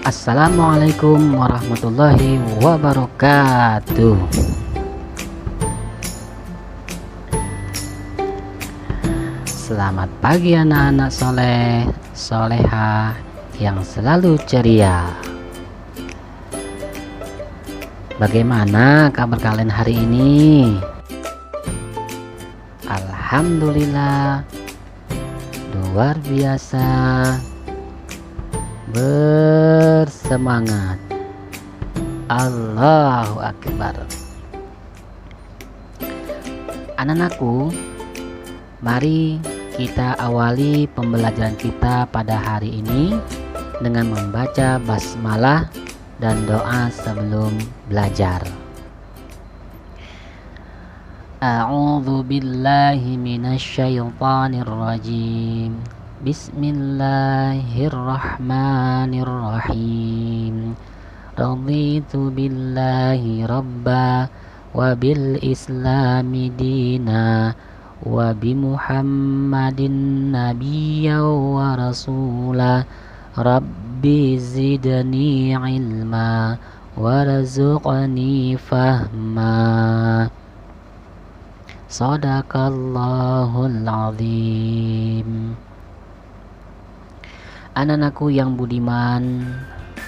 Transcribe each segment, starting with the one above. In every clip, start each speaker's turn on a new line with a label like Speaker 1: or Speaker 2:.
Speaker 1: Assalamualaikum warahmatullahi wabarakatuh. Selamat pagi anak-anak soleh, soleha yang selalu ceria. Bagaimana kabar kalian hari ini? Alhamdulillah, luar biasa, bersemangat. Allahu Akbar. Anak-anakku, mari kita awali pembelajaran kita pada hari ini dengan membaca basmalah dan doa sebelum belajar. A'udzu billahi minasyaitonir rajim. Bismillahirrahmanirrahim. Raditu billahi rabba wa bil islami dina wa bi Muhammadin nabiyya wa rasula. Rabbi zidni ilma warzuqni fahma. Shadaqallahul azim. Anak-anakku yang budiman,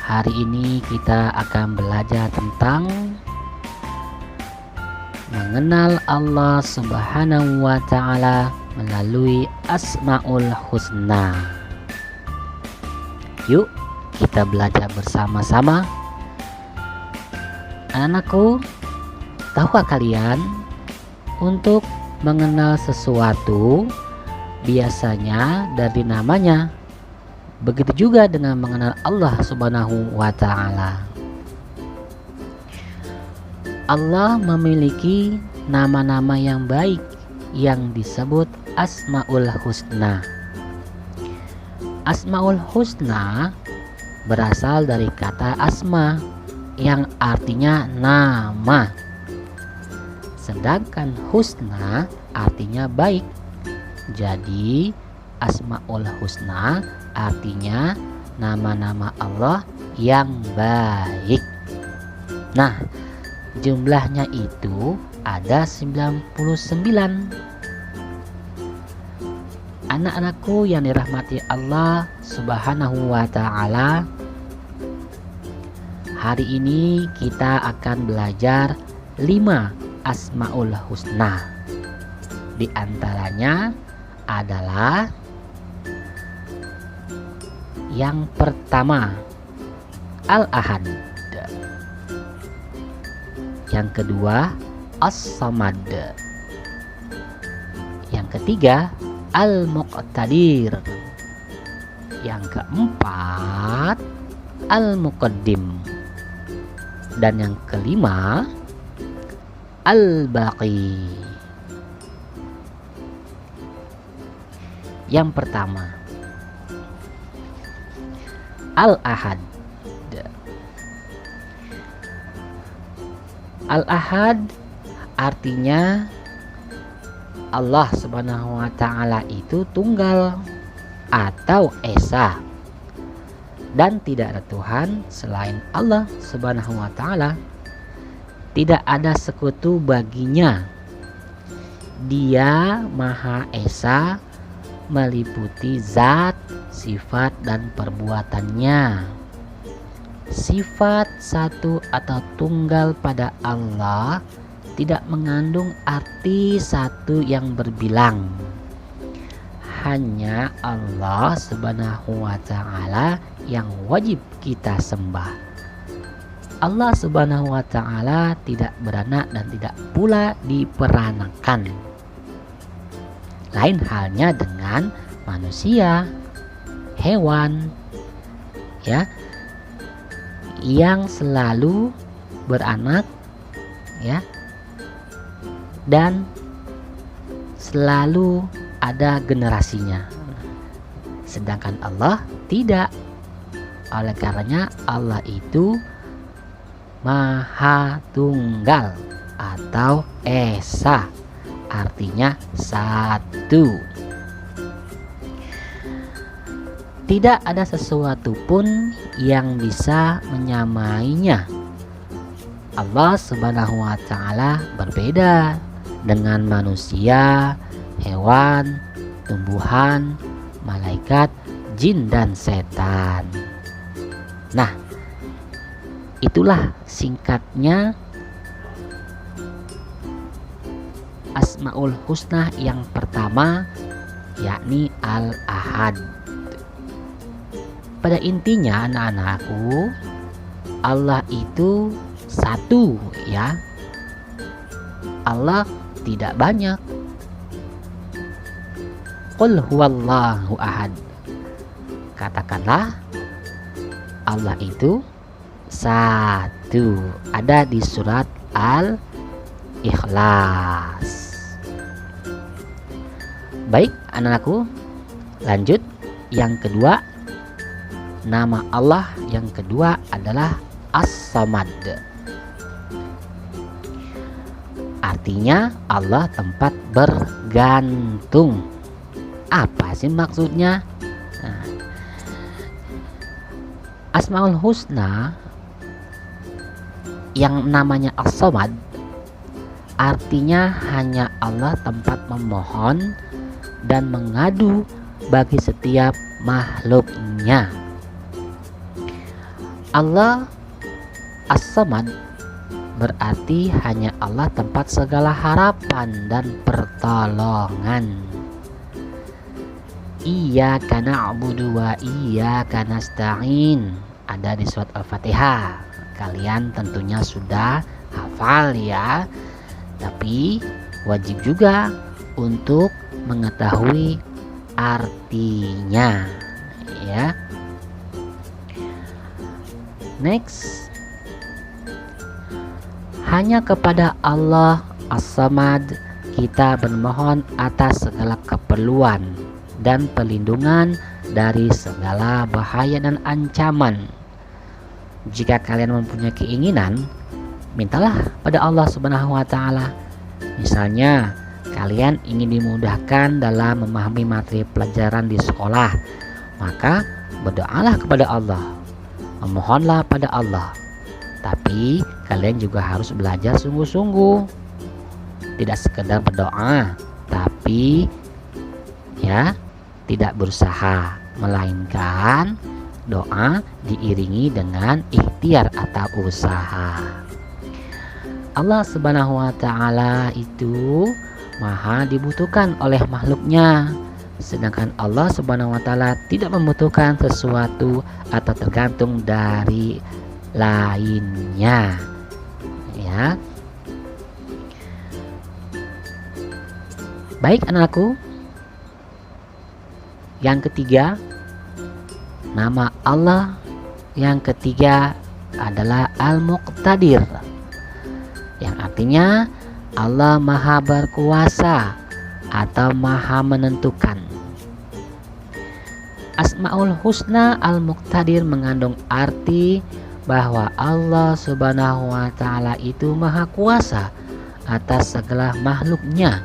Speaker 1: hari ini kita akan belajar tentang mengenal Allah Subhanahu wa ta'ala melalui Asmaul Husna. Yuk kita belajar bersama-sama. Anak-anakku, tahukah kalian untuk mengenal sesuatu biasanya dari namanya? Begitu juga dengan mengenal Allah Subhanahu wa ta'ala. Allah memiliki nama-nama yang baik yang disebut Asmaul Husna. Asmaul Husna berasal dari kata asma yang artinya nama. Sedangkan husna artinya baik. Jadi Asmaul Husna artinya nama-nama Allah yang baik. Nah, jumlahnya itu ada 99. Anak-anakku yang dirahmati Allah Subhanahu wa ta'ala, hari ini kita akan belajar 5 Asmaul Husna. Di antaranya adalah yang pertama Al-Ahad, yang kedua As-Samad, yang ketiga Al-Muqtadir, yang keempat Al-Muqaddim, dan yang kelima Al-Baqi. Yang pertama Al-Ahad. Al-Ahad artinya Allah Subhanahu wa ta'ala itu tunggal atau esa, dan tidak ada Tuhan selain Allah Subhanahu wa ta'ala. Tidak ada sekutu baginya. Dia Maha Esa, meliputi zat, sifat, dan perbuatannya. Sifat satu atau tunggal pada Allah tidak mengandung arti satu yang berbilang. Hanya Allah Subhanahu wa ta'ala yang wajib kita sembah. Allah Subhanahu wa ta'ala tidak beranak dan tidak pula diperanakan. Lain halnya dengan manusia, hewan, ya, yang selalu beranak, ya, dan selalu ada generasinya. Sedangkan Allah tidak. Oleh karenanya Allah itu Maha Tunggal atau Esa, artinya satu. Tidak ada sesuatu pun yang bisa menyamainya. Allah Subhanahu wa Ta'ala berbeda dengan manusia, hewan, tumbuhan, malaikat, jin, dan setan. Nah, itulah singkatnya Asmaul Husna yang pertama, yakni Al-Ahad. Pada intinya anak-anakku, Allah itu satu ya. Allah tidak banyak. Qul huwallahu ahad. Katakanlah Allah itu satu. Ada di surat Al-Ikhlas. Baik anak-anakku, lanjut. Yang kedua, nama Allah yang kedua adalah As-Samad. Artinya Allah tempat bergantung. Apa sih maksudnya? Nah, Asmaul Husna yang namanya As-Samad artinya hanya Allah tempat memohon dan mengadu bagi setiap makhluknya. Allah As-Samad berarti hanya Allah tempat segala harapan dan pertolongan. Iyyaka na'budu wa iyyaka nasta'in, ada di surat Al-Fatihah. Kalian tentunya sudah hafal ya, tapi wajib juga untuk mengetahui artinya ya. Next, hanya kepada Allah As-Samad kita bermohon atas segala keperluan dan perlindungan dari segala bahaya dan ancaman. Jika kalian mempunyai keinginan, mintalah pada Allah Subhanahu wa Ta'ala. Misalnya, kalian ingin dimudahkan dalam memahami materi pelajaran di sekolah, maka berdoalah kepada Allah, memohonlah pada Allah. Tapi kalian juga harus belajar sungguh-sungguh. Tidak sekedar berdoa, tapi ya tidak berusaha, melainkan doa diiringi dengan ikhtiar atau usaha. Allah Subhanahu wa Ta'ala itu maha dibutuhkan oleh makhluknya, sedangkan Allah Subhanahu wa Ta'ala tidak membutuhkan sesuatu atau tergantung dari lainnya ya. Baik anakku, yang ketiga, nama Allah yang ketiga adalah Al-Muqtadir, yang artinya Allah maha berkuasa atau maha menentukan. Asmaul Husna Al-Muqtadir mengandung arti bahwa Allah Subhanahu wa Ta'ala itu maha kuasa atas segala makhluknya.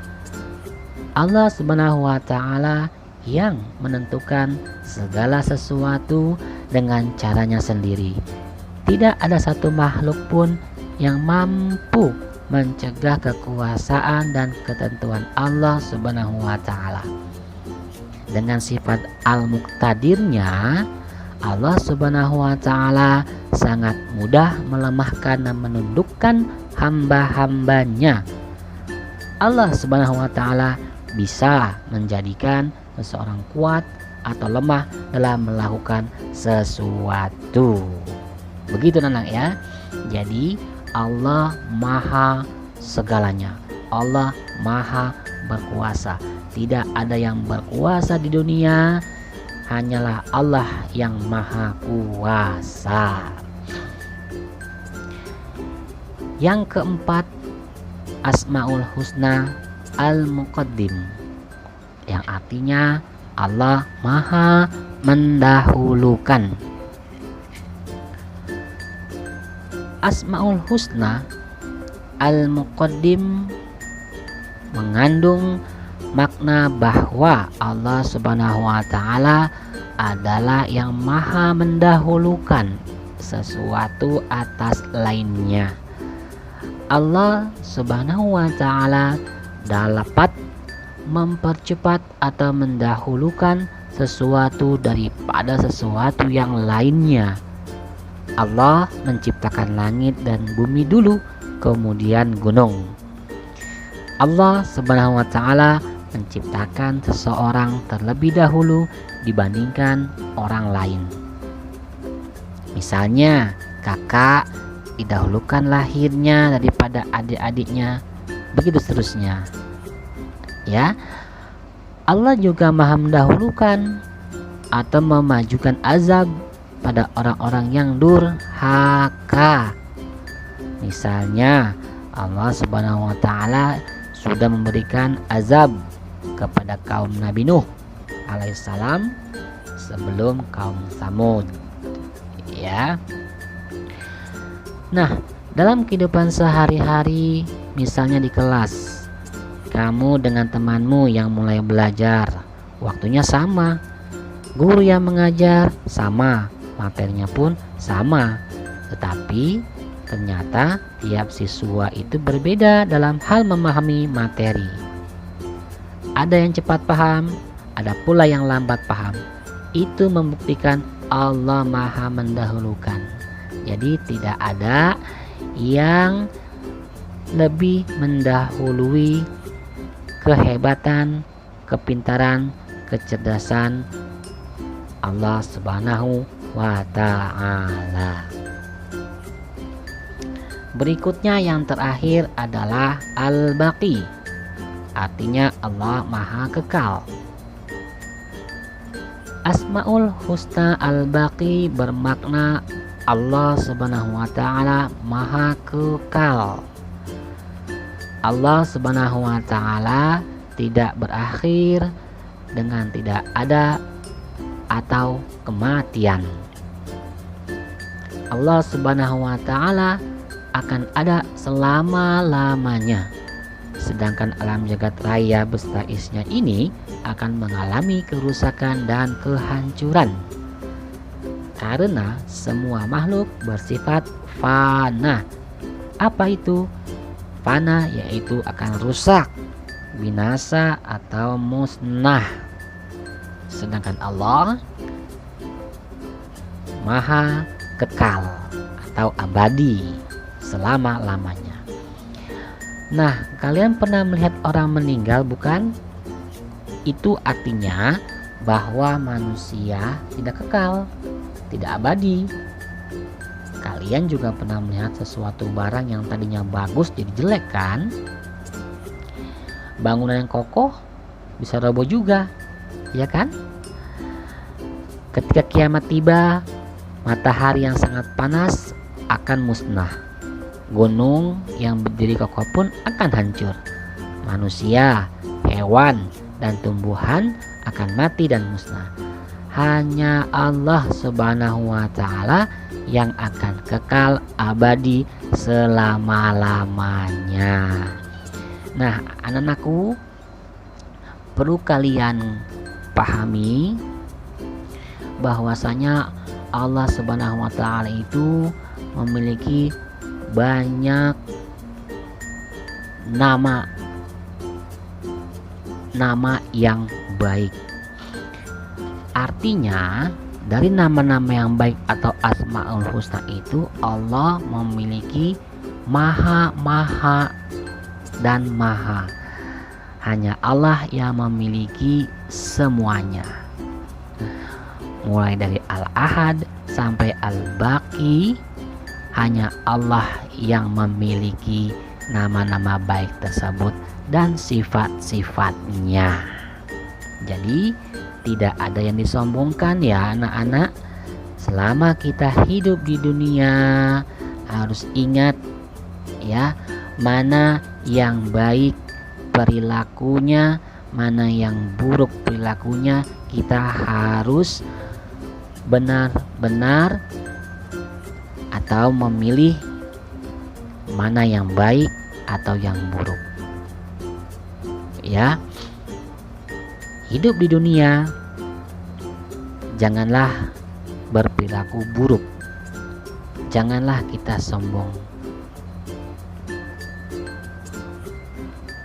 Speaker 1: Allah Subhanahu wa Ta'ala yang menentukan segala sesuatu dengan caranya sendiri. Tidak ada satu makhluk pun yang mampu mencegah kekuasaan dan ketentuan Allah Subhanahu wa Ta'ala. Dengan sifat Al-Muqtadirnya, Allah Subhanahu wa Ta'ala sangat mudah melemahkan dan menundukkan hamba-hambanya. Allah Subhanahu wa Ta'ala bisa menjadikan seseorang kuat atau lemah dalam melakukan sesuatu. Begitu anak ya. Jadi Allah maha segalanya. Allah maha berkuasa. Tidak ada yang berkuasa di dunia, hanyalah Allah yang maha kuasa. Yang keempat, Asmaul Husna Al-Muqaddim, yang artinya Allah maha mendahulukan. Asmaul Husna Al-Muqaddim mengandung makna bahwa Allah Subhanahu wa Ta'ala adalah yang maha mendahulukan sesuatu atas lainnya. Allah Subhanahu wa ta'ala dapat mempercepat atau mendahulukan sesuatu daripada sesuatu yang lainnya. Allah menciptakan langit dan bumi dulu, kemudian gunung. Allah Subhanahu wa ta'ala menciptakan seseorang terlebih dahulu dibandingkan orang lain. Misalnya kakak didahulukan lahirnya daripada adik-adiknya, begitu seterusnya. Ya, Allah juga maha mendahulukan atau memajukan azab pada orang-orang yang durhaka. Misalnya Allah Subhanahu wa ta'ala sudah memberikan azab kepada kaum Nabi Nuh alaihissalam sebelum kaum Samud. Ya. Nah, dalam kehidupan sehari-hari, misalnya di kelas, kamu dengan temanmu yang mulai belajar, waktunya sama. Guru yang mengajar sama, materinya pun sama. Tetapi ternyata tiap siswa itu berbeda dalam hal memahami materi. Ada yang cepat paham, ada pula yang lambat paham. Itu membuktikan Allah maha mendahulukan. Jadi tidak ada yang lebih mendahului kehebatan, kepintaran, kecerdasan Allah Subhanahu wa ta'ala. Berikutnya yang terakhir adalah Al-Baqi, artinya Allah maha kekal. Asmaul Husna Al-Baqi bermakna Allah Subhanahu wa ta'ala maha kekal. Allah Subhanahu wa ta'ala tidak berakhir dengan tidak ada atau kematian. Allah Subhanahu wa ta'ala akan ada selama-lamanya. Sedangkan alam jagat raya beserta isinya ini akan mengalami kerusakan dan kehancuran. Karena semua makhluk bersifat fana. Apa itu? Fana yaitu akan rusak, binasa atau musnah. Sedangkan Allah maha kekal atau abadi selama-lamanya. Nah, kalian pernah melihat orang meninggal bukan? Itu artinya bahwa manusia tidak kekal, tidak abadi. Kalian juga pernah melihat sesuatu barang yang tadinya bagus jadi jelek kan? Bangunan yang kokoh bisa roboh juga, ya kan? Ketika kiamat tiba, matahari yang sangat panas akan musnah. Gunung yang berdiri kokoh pun akan hancur. Manusia, hewan, dan tumbuhan akan mati dan musnah. Hanya Allah Subhanahu wa ta'ala yang akan kekal abadi selama-lamanya. Nah, anak-anakku, perlu kalian pahami bahwasanya Allah Subhanahu wa ta'ala itu memiliki banyak nama yang baik. Artinya dari nama-nama yang baik atau Asmaul Husna itu Allah memiliki maha dan maha. Hanya Allah yang memiliki semuanya. Mulai dari Al-Ahad sampai Al-Baqi, hanya Allah yang memiliki nama-nama baik tersebut dan sifat-sifatnya. Jadi tidak ada yang disombongkan ya anak-anak. Selama kita hidup di dunia harus ingat ya, mana yang baik perilakunya, mana yang buruk perilakunya. Kita harus benar-benar atau memilih mana yang baik atau yang buruk. Ya, hidup di dunia janganlah berperilaku buruk, janganlah kita sombong.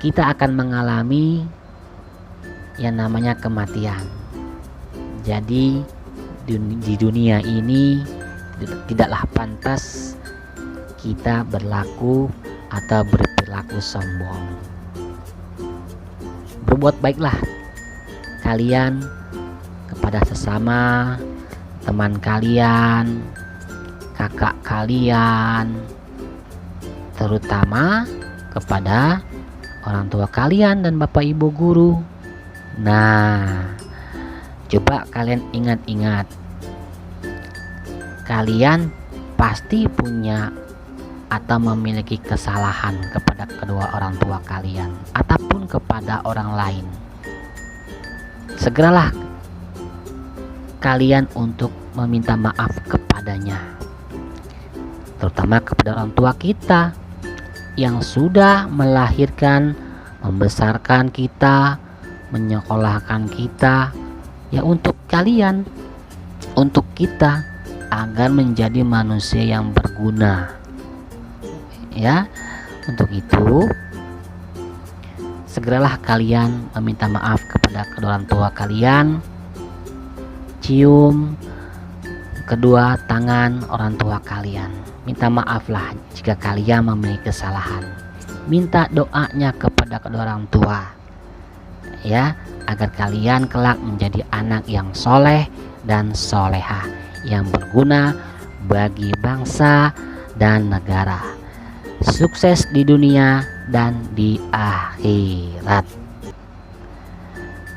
Speaker 1: Kita akan mengalami yang namanya kematian. Jadi di dunia ini tidaklah pantas kita berlaku atau berperilaku sombong. Berbuat baiklah kalian kepada sesama, teman kalian, kakak kalian, terutama kepada orang tua kalian dan bapak ibu guru. Nah, coba kalian ingat-ingat, kalian pasti punya atau memiliki kesalahan kepada kedua orang tua kalian ataupun kepada orang lain. Segeralah kalian untuk meminta maaf kepadanya, terutama kepada orang tua kita yang sudah melahirkan, membesarkan kita, menyekolahkan kita, ya untuk kalian, untuk kita, agar menjadi manusia yang berguna. Ya, untuk itu segeralah kalian meminta maaf kepada kedua orang tua kalian, cium kedua tangan orang tua kalian, minta maaflah jika kalian memiliki kesalahan, minta doanya kepada kedua orang tua, ya, agar kalian kelak menjadi anak yang soleh dan solehah, yang berguna bagi bangsa dan negara, sukses di dunia dan di akhirat.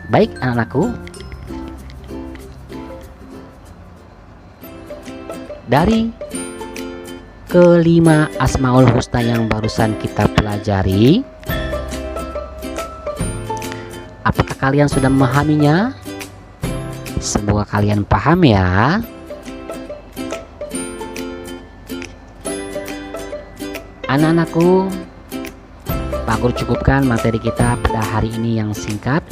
Speaker 1: Baik anak-anakku, dari kelima Asmaul Husna yang barusan kita pelajari, apakah kalian sudah memahaminya? Semoga kalian paham ya. Anak-anakku, Pak Guru cukupkan materi kita pada hari ini yang singkat.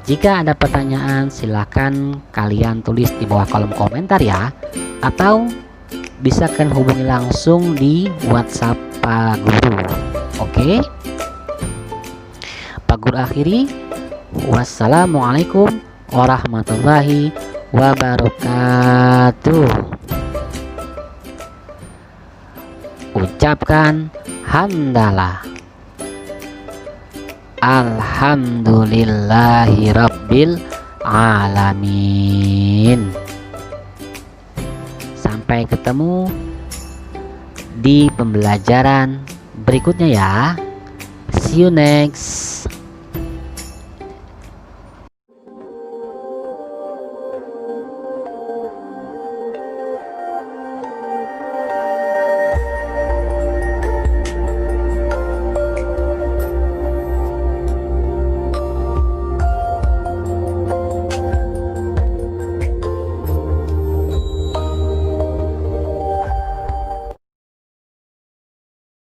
Speaker 1: Jika ada pertanyaan, silakan kalian tulis di bawah kolom komentar ya, atau bisa kan hubungi langsung di WhatsApp Pak Guru. Oke? Pak Guru akhiri. Wassalamualaikum warahmatullahi wabarakatuh. Ucapkan hamdalah. Alhamdulillahi rabbil alamin. Sampai ketemu di pembelajaran berikutnya ya. See you next.